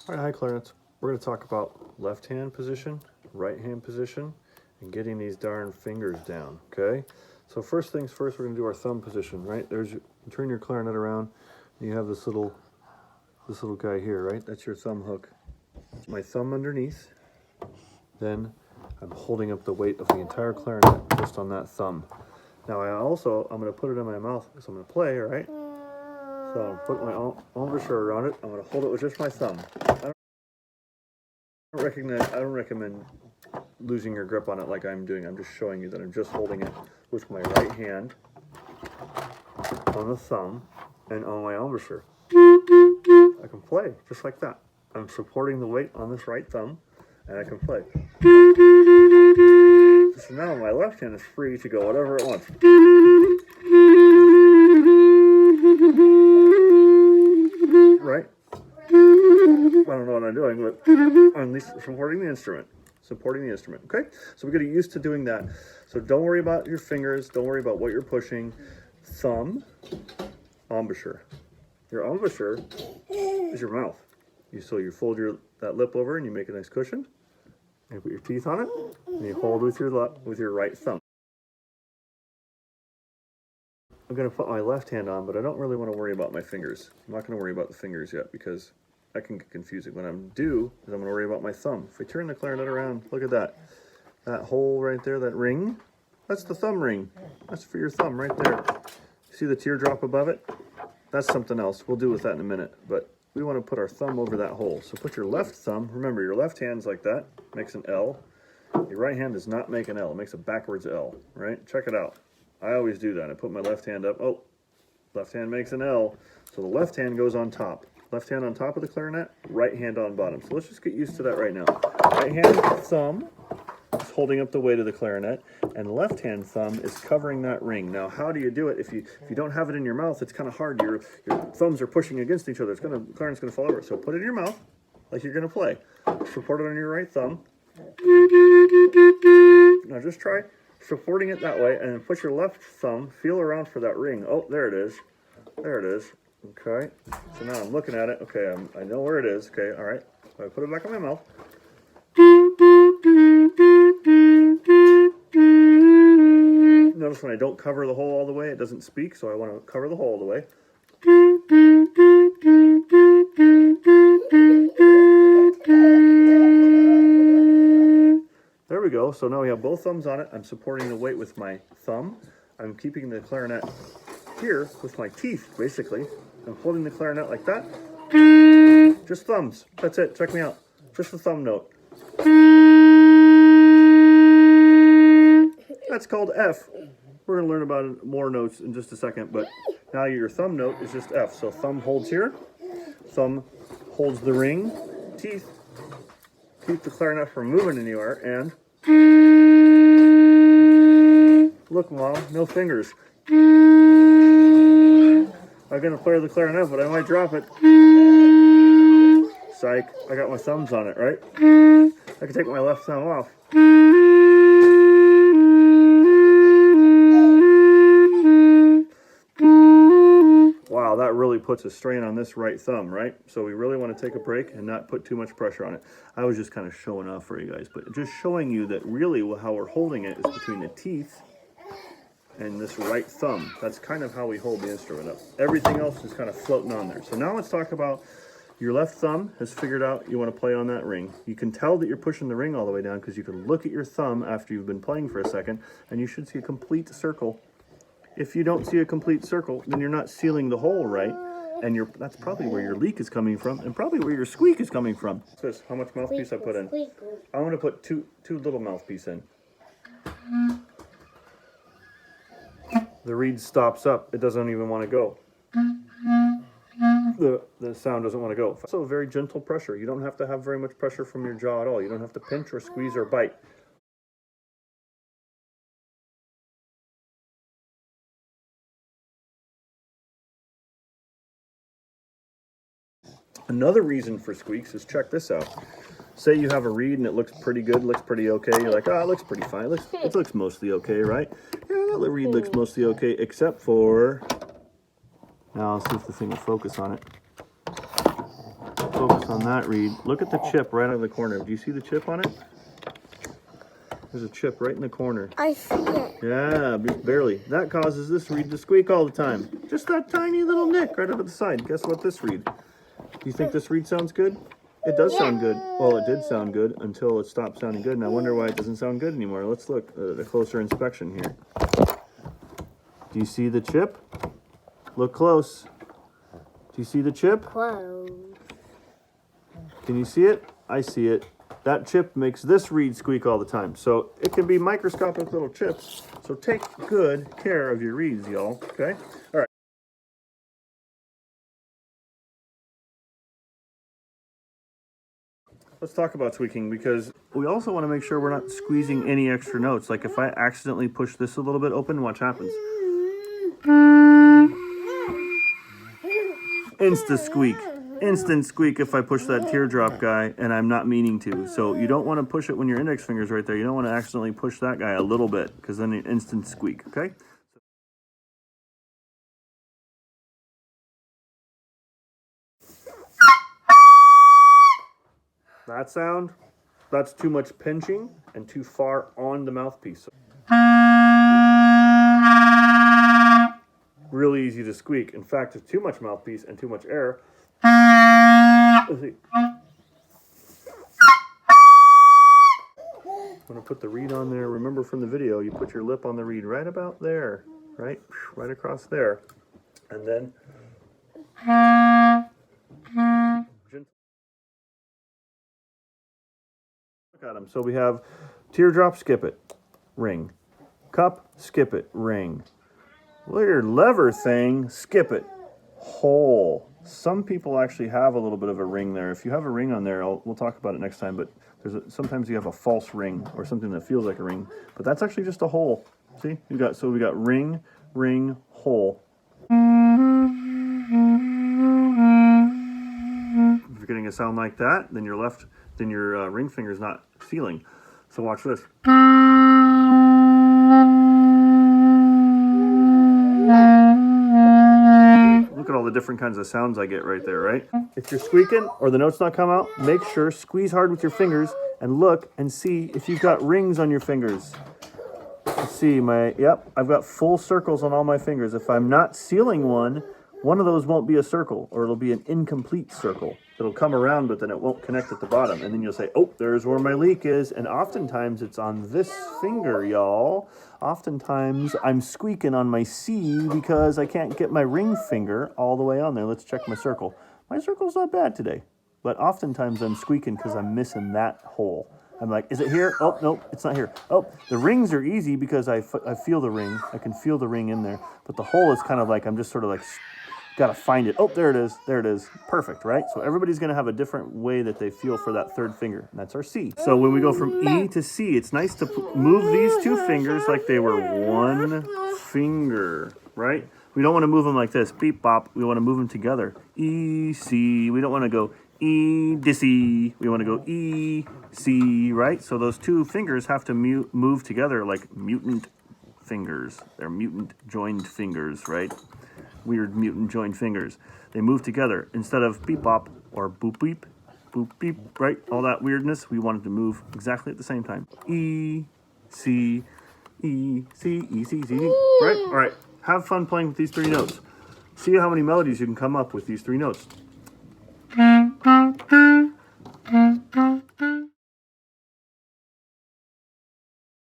All right, hi clarinets. We're going to talk about left hand position, right hand position, and getting these darn fingers down, okay? So first things first, we're going to do our thumb position, right? You turn your clarinet around, and you have this little guy here, right? That's your thumb hook. My thumb underneath, then I'm holding up the weight of the entire clarinet just on that thumb. Now I'm going to put it in my mouth, so I'm going to play, right? So I'm going to put my embouchure around it. I'm going to hold it with just my thumb. I don't recommend losing your grip on it like I'm doing. I'm just showing you that I'm just holding it with my right hand on the thumb and on my embouchure. I can play just like that. I'm supporting the weight on this right thumb, and I can play. So now my left hand is free to go whatever it wants. Right? I don't know what I'm doing, but I'm at least supporting the instrument. Okay? So we got to get used to doing that. So don't worry about your fingers. Don't worry about what you're pushing. Thumb, embouchure. Your embouchure is your mouth. So you fold that lip over and you make a nice cushion. And you put your teeth on it, and you hold with your right thumb. I'm going to put my left hand on, but I don't really want to worry about my fingers. I'm not going to worry about the fingers yet because that can get confusing. What I'm going to worry about my thumb. If I turn the clarinet around, look at that. That hole right there, that ring, that's the thumb ring. That's for your thumb right there. See the teardrop above it? That's something else. We'll deal with that in a minute. But we want to put our thumb over that hole. So put your left thumb, remember your left hand's like that, makes an L. Your right hand does not make an L, it makes a backwards L, right? Check it out. I always do that. I put my left hand up. Oh, left hand makes an L. So the left hand goes on top. Left hand on top of the clarinet, right hand on bottom. So let's just get used to that right now. Right hand thumb is holding up the weight of the clarinet, and left hand thumb is covering that ring. Now, how do you do it? If you don't have it in your mouth, it's kind of hard. Your thumbs are pushing against each other. Clarinet's going to fall over. So put it in your mouth like you're going to play. Support it on your right thumb. Now just try supporting it that way, and then put your left thumb, feel around for that ring. Oh, there it is. There it is. Okay. So now I'm looking at it. Okay, I know where it is. Okay, all right. So I put it back in my mouth. Notice when I don't cover the hole all the way, it doesn't speak, so I want to cover the hole all the way. There we go. So now we have both thumbs on it. I'm supporting the weight with my thumb. I'm keeping the clarinet here with my teeth, basically. I'm holding the clarinet like that. Just thumbs. That's it. Check me out. Just the thumb note. That's called F. We're going to learn about more notes in just a second, but now your thumb note is just F. So thumb holds here. Thumb holds the ring. Teeth keep the clarinet from moving anywhere, and look, Mom, no fingers. I'm going to play the clarinet, but I might drop it. Psych, I got my thumbs on it, right? I can take my left thumb off. Wow, that really puts a strain on this right thumb, right? So we really want to take a break and not put too much pressure on it. I was just kind of showing off for you guys, but just showing you that really how we're holding it is between the teeth and this right thumb. That's kind of how we hold the instrument up. Everything else is kind of floating on there. So now let's talk about your left thumb has figured out you want to play on that ring. You can tell that you're pushing the ring all the way down because you can look at your thumb after you've been playing for a second, and you should see a complete circle. If you don't see a complete circle, then you're not sealing the hole right, and that's probably where your leak is coming from, and probably where your squeak is coming from. This how much mouthpiece I put in. I'm going to put two little mouthpiece in. The reed stops up. It doesn't even want to go. The sound doesn't want to go. So very gentle pressure. You don't have to have very much pressure from your jaw at all. You don't have to pinch or squeeze or bite. Another reason for squeaks is, check this out. Say you have a reed and it looks pretty good, looks pretty okay. You're like, oh, it looks pretty fine. It looks mostly okay, right? Yeah, the reed looks mostly okay, except for... Now I'll see if the thing will focus on it. Focus on that reed. Look at the chip right out of the corner. Do you see the chip on it? There's a chip right in the corner. I see it. Yeah, barely. That causes this reed to squeak all the time. Just that tiny little nick right out of the side. Guess what this reed? Do you think this reed sounds good? It does sound good. Well, it did sound good until it stopped sounding good. And I wonder why it doesn't sound good anymore. Let's look at a closer inspection here. Do you see the chip? Look close. Do you see the chip? Whoa. Can you see it? I see it. That chip makes this reed squeak all the time. So it can be microscopic little chips. So take good care of your reeds, y'all. Okay? All right. Let's talk about squeaking, because we also want to make sure we're not squeezing any extra notes. Like if I accidentally push this a little bit open, watch what happens. Instant squeak. Instant squeak if I push that teardrop guy and I'm not meaning to. So you don't want to push it when your index finger's right there. You don't want to accidentally push that guy a little bit, because then an instant squeak, okay? That sound, that's too much pinching and too far on the mouthpiece. Really easy to squeak. In fact, if too much mouthpiece and too much air, let's see. I'm going to put the reed on there. Remember from the video, you put your lip on the reed right about there, right across there, and then look at them. So we have teardrop, skip it, ring. Cup, skip it, ring. Weird lever thing, skip it, hole. Some people actually have a little bit of a ring there. If you have a ring on there, we'll talk about it next time, but sometimes you have a false ring or something that feels like a ring, but that's actually just a hole. See, we got ring, ring, hole. If you're getting a sound like that, then your ring finger is not feeling. So watch this. Look at all the different kinds of sounds I get right there, right? If you're squeaking or the notes not come out, make sure, squeeze hard with your fingers and look and see if you've got rings on your fingers. Let's see, I've got full circles on all my fingers. If I'm not sealing one of those won't be a circle, or it'll be an incomplete circle. It'll come around, but then it won't connect at the bottom. And then you'll say, oh, there's where my leak is. And oftentimes it's on this finger, y'all. Oftentimes I'm squeaking on my C because I can't get my ring finger all the way on there. Let's check my circle. My circle's not bad today, but oftentimes I'm squeaking because I'm missing that hole. I'm like, is it here? Oh, no, it's not here. Oh, the rings are easy because I feel the ring. I can feel the ring in there. But the hole is kind of like, I'm just sort of like, got to find it. Oh, there it is. There it is. Perfect, right? So everybody's going to have a different way that they feel for that third finger, and that's our C. So when we go from E to C, it's nice to move these two fingers like they were one finger, right? We don't want to move them like this. Beep, bop. We want to move them together. E, C. We don't want to go E, D, C. We want to go E, C, right? So those two fingers have to move together like mutant fingers. They're mutant joined fingers, right? Weird mutant joined fingers. They move together. Instead of beep bop or boop beep, right? All that weirdness, we want it to move exactly at the same time. E, C, E, C, E, C, C, right? All right. Have fun playing with these three notes. See how many melodies you can come up with these three notes.